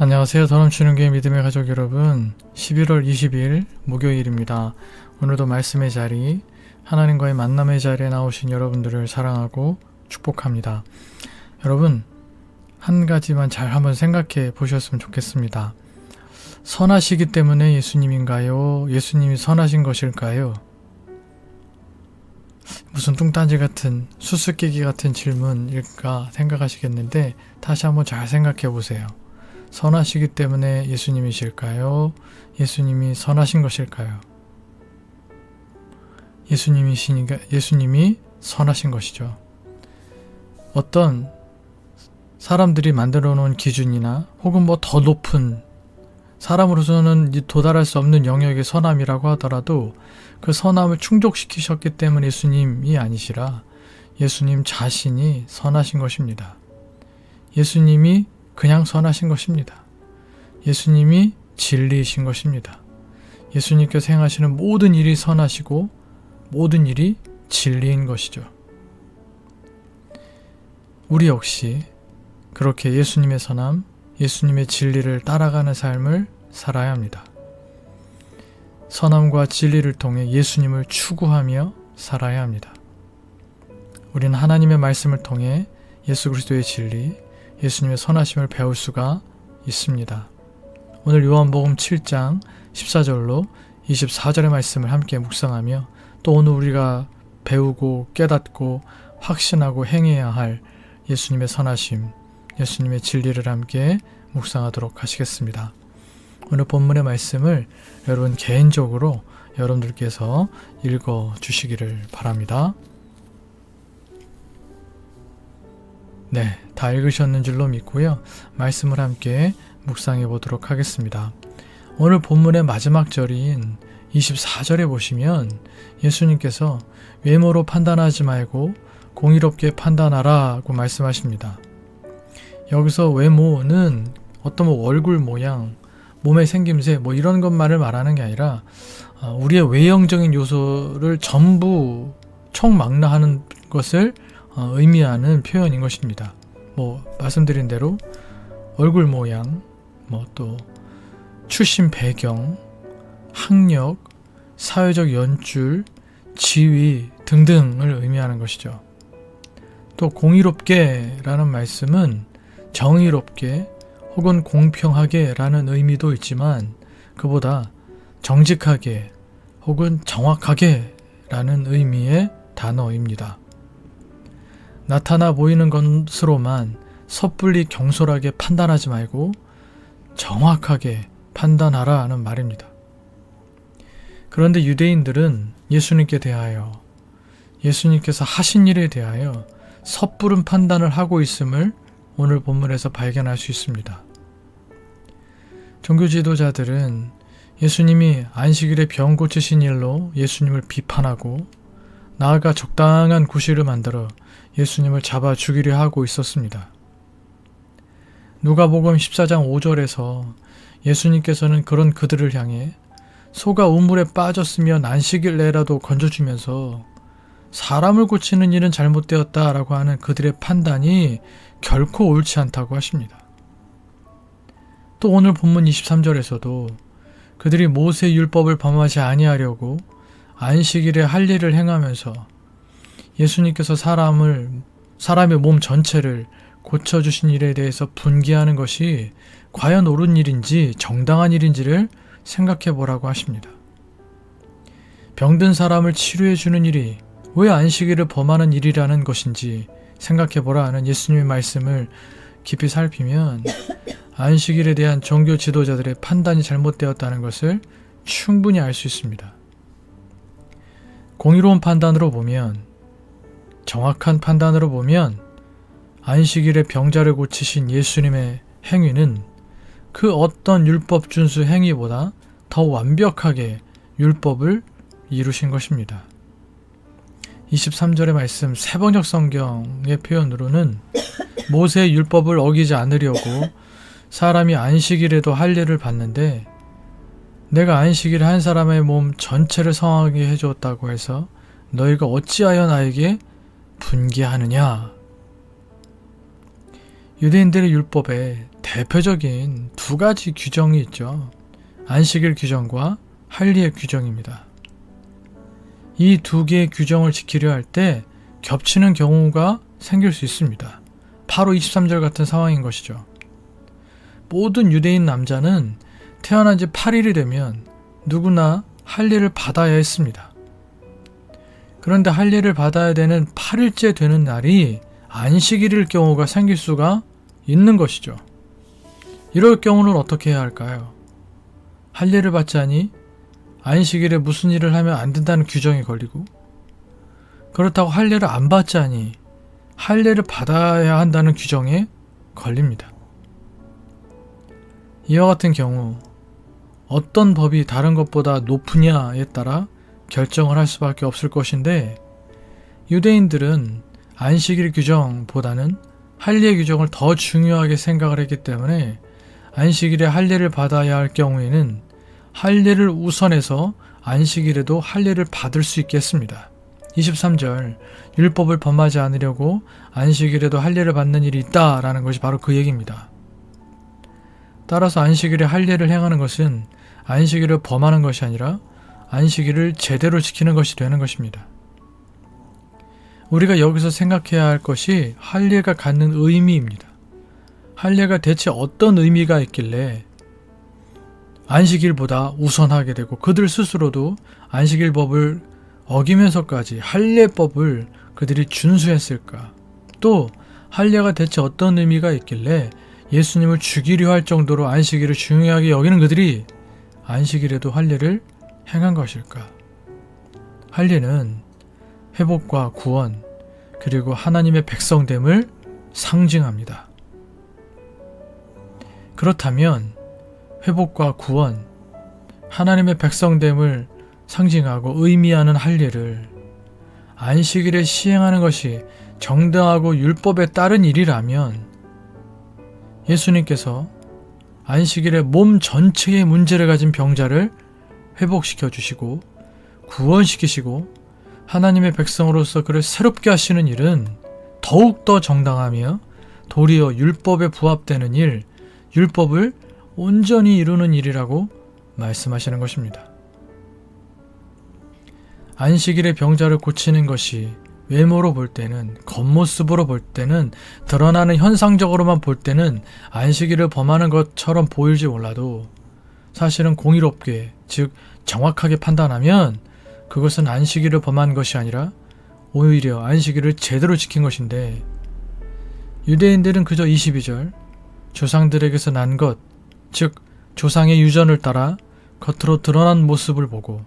안녕하세요. 더 넘치는 교회 믿음의 가족 여러분, 11월 20일 목요일입니다. 오늘도 말씀의 자리, 하나님과의 만남의 자리에 나오신 여러분들을 사랑하고 축복합니다. 여러분, 한 가지만 잘 한번 생각해 보셨으면 좋겠습니다. 선하시기 때문에 예수님인가요? 예수님이 선하신 것일까요? 무슨 뚱딴지 같은 수수께끼 같은 질문일까 생각하시겠는데 다시 한번 잘 생각해 보세요. 선하시기 때문에 예수님이실까요? 예수님이 선하신 것일까요? 예수님이 선하신 것이죠. 어떤 사람들이 만들어 놓은 기준이나 혹은 더 높은 사람으로서는 도달할 수 없는 영역의 선함이라고 하더라도 그 선함을 충족시키셨기 때문에 예수님이 아니시라 예수님 자신이 선하신 것입니다. 예수님이 그냥 선하신 것입니다. 예수님이 진리이신 것입니다. 예수님께서 행하시는 모든 일이 선하시고 모든 일이 진리인 것이죠. 우리 역시 그렇게 예수님의 선함, 예수님의 진리를 따라가는 삶을 살아야 합니다. 선함과 진리를 통해 예수님을 추구하며 살아야 합니다. 우리는 하나님의 말씀을 통해 예수 그리스도의 진리, 예수님의 선하심을 배울 수가 있습니다. 오늘 요한복음 7장 14절로 24절의 말씀을 함께 묵상하며 또 오늘 우리가 배우고 깨닫고 확신하고 행해야 할 예수님의 선하심, 예수님의 진리를 함께 묵상하도록 하시겠습니다. 오늘 본문의 말씀을 여러분 개인적으로 여러분들께서 읽어 주시기를 바랍니다. 네, 다 읽으셨는 줄로 믿고요. 말씀을 함께 묵상해 보도록 하겠습니다. 오늘 본문의 마지막 절인 24절에 보시면 예수님께서 외모로 판단하지 말고 공의롭게 판단하라고 말씀하십니다. 여기서 외모는 어떤 얼굴 모양, 몸의 생김새 이런 것만을 말하는 게 아니라 우리의 외형적인 요소를 전부 총망라하는 것을 의미하는 표현인 것입니다. 말씀드린 대로 얼굴 모양, 또 출신 배경, 학력, 사회적 연줄, 지위 등등을 의미하는 것이죠. 또 공의롭게 라는 말씀은 정의롭게 혹은 공평하게 라는 의미도 있지만 그보다 정직하게 혹은 정확하게 라는 의미의 단어입니다. 나타나 보이는 것으로만 섣불리 경솔하게 판단하지 말고 정확하게 판단하라 하는 말입니다. 그런데 유대인들은 예수님께 대하여 예수님께서 하신 일에 대하여 섣부른 판단을 하고 있음을 오늘 본문에서 발견할 수 있습니다. 종교 지도자들은 예수님이 안식일에 병 고치신 일로 예수님을 비판하고 나아가 적당한 구실을 만들어 예수님을 잡아 죽이려 하고 있었습니다. 누가복음 14장 5절에서 예수님께서는 그런 그들을 향해 소가 우물에 빠졌으면 안식일 내라도 건져주면서 사람을 고치는 일은 잘못되었다라고 하는 그들의 판단이 결코 옳지 않다고 하십니다. 또 오늘 본문 23절에서도 그들이 모세의 율법을 범하지 아니하려고 안식일에 할 일을 행하면서 예수님께서 사람의 몸 전체를 고쳐주신 일에 대해서 분개하는 것이 과연 옳은 일인지 정당한 일인지를 생각해 보라고 하십니다. 병든 사람을 치료해 주는 일이 왜 안식일을 범하는 일이라는 것인지 생각해 보라 하는 예수님의 말씀을 깊이 살피면 안식일에 대한 종교 지도자들의 판단이 잘못되었다는 것을 충분히 알 수 있습니다. 공의로운 판단으로 보면, 정확한 판단으로 보면 안식일에 병자를 고치신 예수님의 행위는 그 어떤 율법 준수 행위보다 더 완벽하게 율법을 이루신 것입니다. 23절의 말씀 세번역 성경의 표현으로는 모세의 율법을 어기지 않으려고 사람이 안식일에도 할 일을 받는데 내가 안식일에 한 사람의 몸 전체를 성하게 해주었다고 해서 너희가 어찌하여 나에게 분개하느냐. 유대인들의 율법에 대표적인 두 가지 규정이 있죠. 안식일 규정과 할례의 규정입니다. 이 두 개의 규정을 지키려 할 때 겹치는 경우가 생길 수 있습니다. 바로 23절 같은 상황인 것이죠. 모든 유대인 남자는 태어난 지 8일이 되면 누구나 할례를 받아야 했습니다. 그런데 할례를 받아야 되는 8일째 되는 날이 안식일일 경우가 생길 수가 있는 것이죠. 이럴 경우는 어떻게 해야 할까요? 할례를 받자니 안식일에 무슨 일을 하면 안 된다는 규정이 걸리고, 그렇다고 할례를 안 받자니 할례를 받아야 한다는 규정에 걸립니다. 이와 같은 경우 어떤 법이 다른 것보다 높으냐에 따라 결정을 할 수밖에 없을 것인데, 유대인들은 안식일 규정보다는 할례 규정을 더 중요하게 생각을 했기 때문에 안식일에 할례를 받아야 할 경우에는 할례를 우선해서 안식일에도 할례를 받을 수 있게 했습니다. 23절, 율법을 범하지 않으려고 안식일에도 할례를 받는 일이 있다라는 것이 바로 그 얘기입니다. 따라서 안식일에 할례를 행하는 것은 안식일을 범하는 것이 아니라 안식일을 제대로 지키는 것이 되는 것입니다. 우리가 여기서 생각해야 할 것이 할례가 갖는 의미입니다. 할례가 대체 어떤 의미가 있길래 안식일보다 우선하게 되고, 그들 스스로도 안식일법을 어기면서까지 할례법을 그들이 준수했을까? 또 할례가 대체 어떤 의미가 있길래 예수님을 죽이려 할 정도로 안식일을 중요하게 여기는 그들이 안식일에도 할례를 행한 것일까? 할례는 회복과 구원, 그리고 하나님의 백성됨을 상징합니다. 그렇다면 회복과 구원, 하나님의 백성됨을 상징하고 의미하는 할례를 안식일에 시행하는 것이 정당하고 율법에 따른 일이라면, 예수님께서 안식일에 몸 전체의 문제를 가진 병자를 회복시켜 주시고 구원시키시고 하나님의 백성으로서 그를 새롭게 하시는 일은 더욱더 정당하며 도리어 율법에 부합되는 일, 율법을 온전히 이루는 일이라고 말씀하시는 것입니다. 안식일에 병자를 고치는 것이 외모로 볼 때는, 겉모습으로 볼 때는, 드러나는 현상적으로만 볼 때는 안식일을 범하는 것처럼 보일지 몰라도 사실은 공의롭게, 즉 정확하게 판단하면 그것은 안식일을 범한 것이 아니라 오히려 안식일을 제대로 지킨 것인데, 유대인들은 그저 22절 조상들에게서 난 것, 즉 조상의 유전을 따라 겉으로 드러난 모습을 보고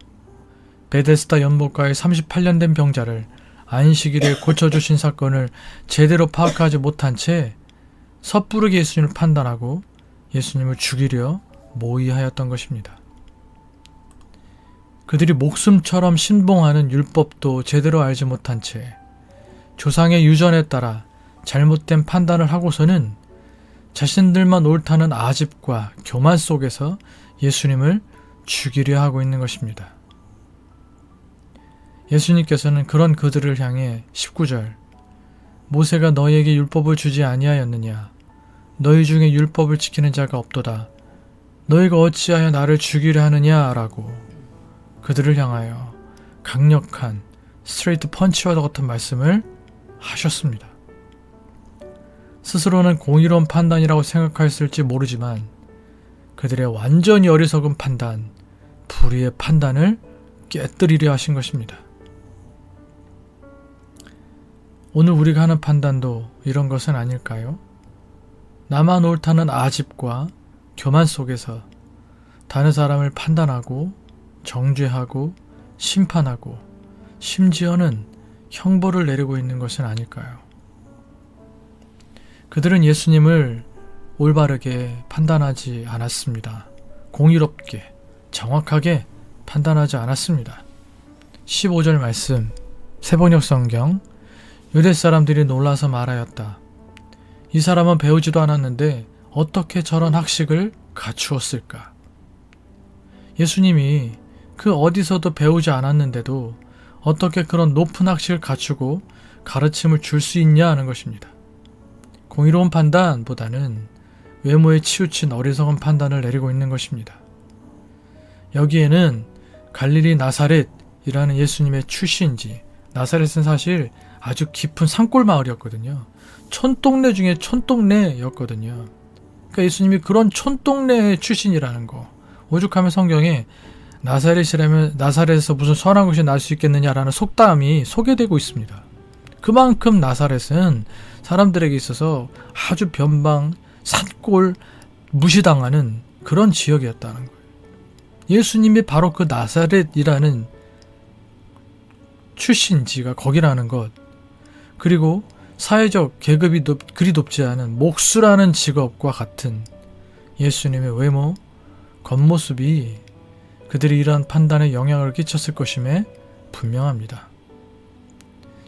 베데스다 연못가에 38년 된 병자를 안식일에 고쳐주신 사건을 제대로 파악하지 못한 채 섣부르게 예수님을 판단하고 예수님을 죽이려 모의하였던 것입니다. 그들이 목숨처럼 신봉하는 율법도 제대로 알지 못한 채 조상의 유전에 따라 잘못된 판단을 하고서는 자신들만 옳다는 아집과 교만 속에서 예수님을 죽이려 하고 있는 것입니다. 예수님께서는 그런 그들을 향해 19절, 모세가 너희에게 율법을 주지 아니하였느냐? 너희 중에 율법을 지키는 자가 없도다. 너희가 어찌하여 나를 죽이려 하느냐? 라고 그들을 향하여 강력한 스트레이트 펀치와 같은 말씀을 하셨습니다. 스스로는 공의로운 판단이라고 생각하였을지 모르지만 그들의 완전히 어리석은 판단, 불의의 판단을 깨뜨리려 하신 것입니다. 오늘 우리가 하는 판단도 이런 것은 아닐까요? 나만 옳다는 아집과 교만 속에서 다른 사람을 판단하고 정죄하고 심판하고 심지어는 형벌을 내리고 있는 것은 아닐까요? 그들은 예수님을 올바르게 판단하지 않았습니다. 공의롭게, 정확하게 판단하지 않았습니다. 15절 말씀, 새번역 성경, 유대 사람들이 놀라서 말하였다. 이 사람은 배우지도 않았는데 어떻게 저런 학식을 갖추었을까? 예수님이 그 어디서도 배우지 않았는데도 어떻게 그런 높은 학식을 갖추고 가르침을 줄 수 있냐 하는 것입니다. 공의로운 판단보다는 외모에 치우친 어리석은 판단을 내리고 있는 것입니다. 여기에는 갈릴리 나사렛이라는 예수님의 출신지, 나사렛은 사실 아주 깊은 산골 마을이었거든요. 촌동네 중에 촌동네였거든요. 그러니까 예수님이 그런 촌동네 출신이라는 거, 오죽하면 성경에 나사렛이라면 나사렛에서 무슨 선한 것이 날 수 있겠느냐라는 속담이 소개되고 있습니다. 그만큼 나사렛은 사람들에게 있어서 아주 변방, 산골, 무시당하는 그런 지역이었다는 거예요. 예수님이 바로 그 나사렛이라는 출신지가 거기라는 것, 그리고 사회적 계급이 그리 높지 않은 목수라는 직업과 같은 예수님의 외모, 겉모습이 그들이 이러한 판단에 영향을 끼쳤을 것임에 분명합니다.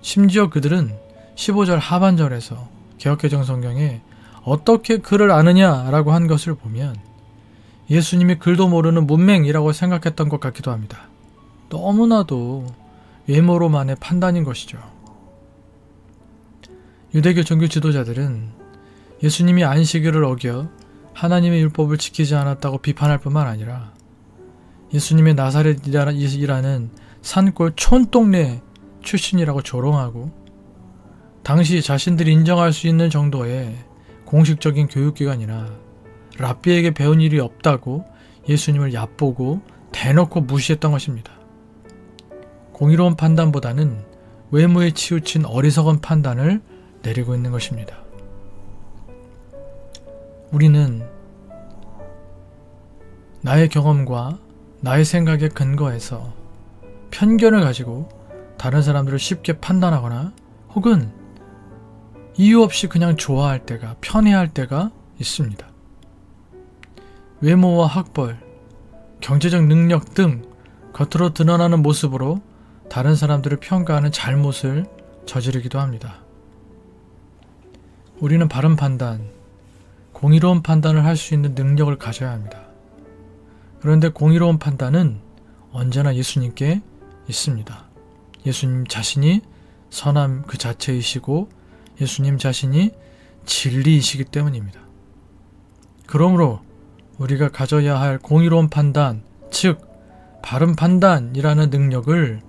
심지어 그들은 15절 하반절에서 개역개정 성경에 어떻게 글을 아느냐라고 한 것을 보면 예수님이 글도 모르는 문맹이라고 생각했던 것 같기도 합니다. 너무나도 외모로만의 판단인 것이죠. 유대교 종교 지도자들은 예수님이 안식일을 어겨 하나님의 율법을 지키지 않았다고 비판할 뿐만 아니라 예수님의 나사렛이라는 산골 촌동네 출신이라고 조롱하고 당시 자신들이 인정할 수 있는 정도의 공식적인 교육기관이나 랍비에게 배운 일이 없다고 예수님을 얕보고 대놓고 무시했던 것입니다. 공의로운 판단보다는 외모에 치우친 어리석은 판단을 내리고 있는 것입니다. 우리는 나의 경험과 나의 생각에 근거해서 편견을 가지고 다른 사람들을 쉽게 판단하거나 혹은 이유 없이 그냥 좋아할 때가, 편애할 때가 있습니다. 외모와 학벌, 경제적 능력 등 겉으로 드러나는 모습으로 다른 사람들을 평가하는 잘못을 저지르기도 합니다. 우리는 바른 판단, 공의로운 판단을 할 수 있는 능력을 가져야 합니다. 그런데 공의로운 판단은 언제나 예수님께 있습니다. 예수님 자신이 선함 그 자체이시고 예수님 자신이 진리이시기 때문입니다. 그러므로 우리가 가져야 할 공의로운 판단, 즉 바른 판단이라는 능력을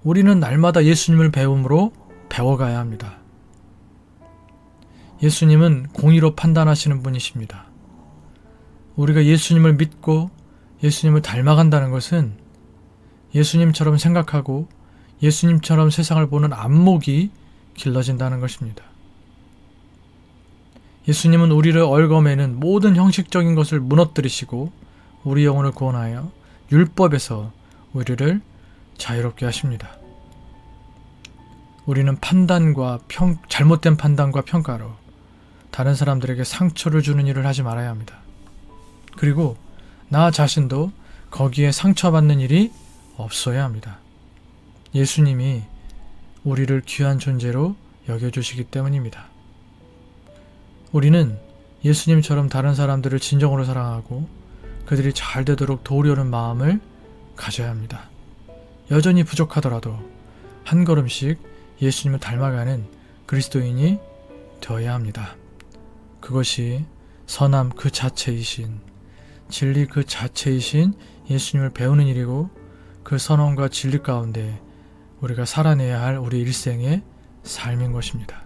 우리는 날마다 예수님을 배움으로 배워가야 합니다. 예수님은 공의로 판단하시는 분이십니다. 우리가 예수님을 믿고 예수님을 닮아간다는 것은 예수님처럼 생각하고 예수님처럼 세상을 보는 안목이 길러진다는 것입니다. 예수님은 우리를 얽어매는 모든 형식적인 것을 무너뜨리시고 우리 영혼을 구원하여 율법에서 우리를 자유롭게 하십니다. 우리는 잘못된 판단과 평가로 다른 사람들에게 상처를 주는 일을 하지 말아야 합니다. 그리고 나 자신도 거기에 상처받는 일이 없어야 합니다. 예수님이 우리를 귀한 존재로 여겨주시기 때문입니다. 우리는 예수님처럼 다른 사람들을 진정으로 사랑하고 그들이 잘 되도록 도우려는 마음을 가져야 합니다. 여전히 부족하더라도 한 걸음씩 예수님을 닮아가는 그리스도인이 되어야 합니다. 그것이 선함 그 자체이신, 진리 그 자체이신 예수님을 배우는 일이고 그 선함과 진리 가운데 우리가 살아내야 할 우리 일생의 삶인 것입니다.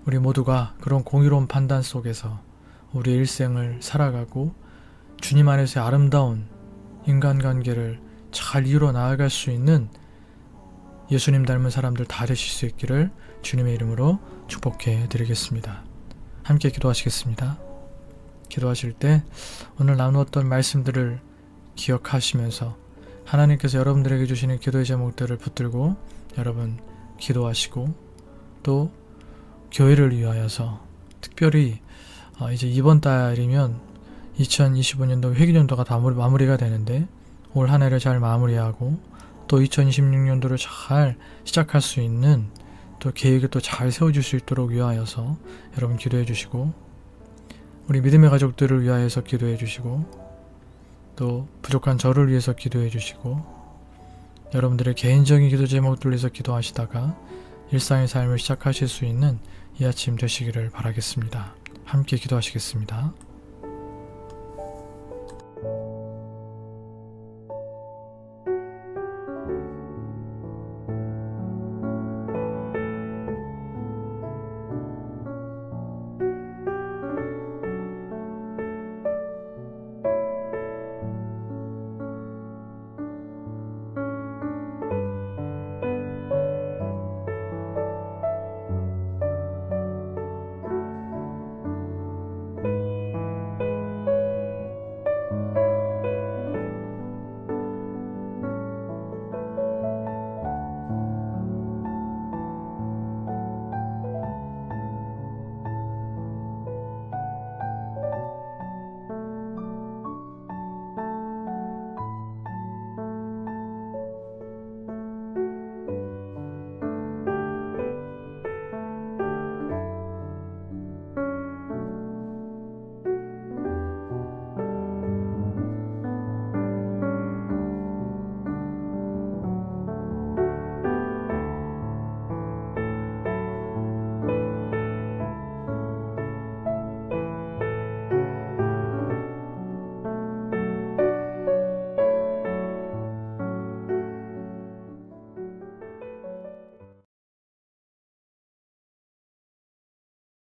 우리 모두가 그런 공의로운 판단 속에서 우리 일생을 살아가고 주님 안에서의 아름다운 인간관계를 잘 이루어 나아갈 수 있는 예수님 닮은 사람들 다 되실 수 있기를 주님의 이름으로 축복해 드리겠습니다. 함께 기도하시겠습니다. 기도하실 때 오늘 나누었던 말씀들을 기억하시면서 하나님께서 여러분들에게 주시는 기도의 제목들을 붙들고 여러분 기도하시고 또 교회를 위하여서 특별히 이제 이번 달이면 2025년도 회기년도가 다 마무리가 되는데 올 한 해를 잘 마무리하고 또 2026년도를 잘 시작할 수 있는 또 계획을 또 잘 세워줄 수 있도록 위하여서 여러분 기도해 주시고 우리 믿음의 가족들을 위하여서 기도해 주시고 또 부족한 저를 위해서 기도해 주시고 여러분들의 개인적인 기도 제목들 위해서 기도하시다가 일상의 삶을 시작하실 수 있는 이 아침 되시기를 바라겠습니다. 함께 기도하시겠습니다.